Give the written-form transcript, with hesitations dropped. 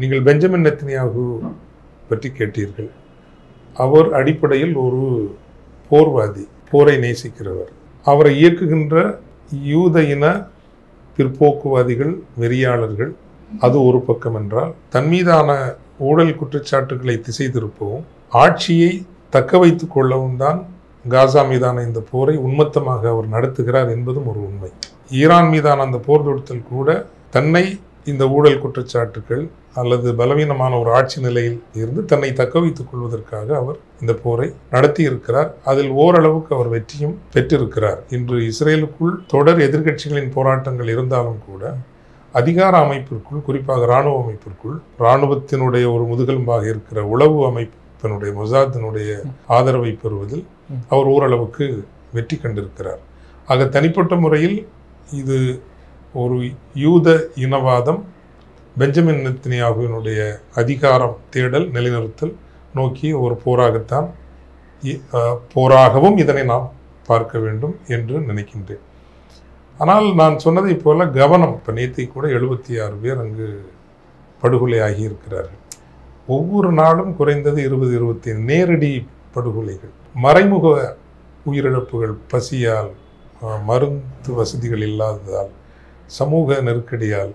நீங்கள் Benjamin Netanyahu பற்றி கேட்டீர்கள். அவர் அடிப்படையில் ஒரு போர்வாதி, போரை நேசிக்கிறவர். அவரை இயக்குகின்ற யூத இன பிற்போக்குவாதிகள், வெறியாளர்கள். அது ஒரு பக்கம் என்றால், தன் மீதான ஊழல் குற்றச்சாட்டுகளை திசை திருப்பவும் ஆட்சியை தக்க வைத்துக் கொள்ளவும் தான் காசா மீதான இந்த போரை உன்மத்தமாக அவர் நடத்துகிறார் என்பதும் ஒரு உண்மை. ஈரான் மீதான அந்த போர் தொடுத்தல் கூட தன்னை இந்த ஊழல் குற்றச்சாட்டுகள் அல்லது பலவீனமான ஒரு ஆட்சி நிலையில் இருந்து தன்னை தக்க வைத்துக் கொள்வதற்காக அவர் இந்த போரை நடத்தி இருக்கிறார். அதில் ஓரளவுக்கு அவர் வெற்றியும் பெற்றிருக்கிறார். இன்று இஸ்ரேலுக்குள் தொடர் எதிர்க்கட்சிகளின் போராட்டங்கள் இருந்தாலும் கூட அதிகார அமைப்பிற்குள், குறிப்பாக இராணுவ அமைப்பிற்குள், இராணுவத்தினுடைய ஒரு முதுகெலும்பாக இருக்கிற உளவு அமைப்பினுடைய மொசாத்தினுடைய ஆதரவை பெறுவதில் அவர் ஓரளவுக்கு வெற்றி கண்டிருக்கிறார். ஆக தனிப்பட்ட முறையில் இது ஒரு யூத இனவாதம், பெஞ்சமின் நெத்தனியாகுவினுடைய அதிகாரம் தேடல், நிலைநிறுத்தல் நோக்கி ஒரு போராகவும் இதனை நாம் பார்க்க வேண்டும் என்று நினைக்கின்றேன். ஆனால் நான் சொன்னதை போல கவனம், இப்போ நேற்றை கூட 76 பேர் அங்கு படுகொலை ஆகியிருக்கிறார்கள். ஒவ்வொரு நாளும் குறைந்தது 20-25 நேரடி படுகொலைகள், மறைமுக உயிரிழப்புகள், பசியால், மருந்து வசதிகள் இல்லாததால், சமூக நெருக்கடியால்,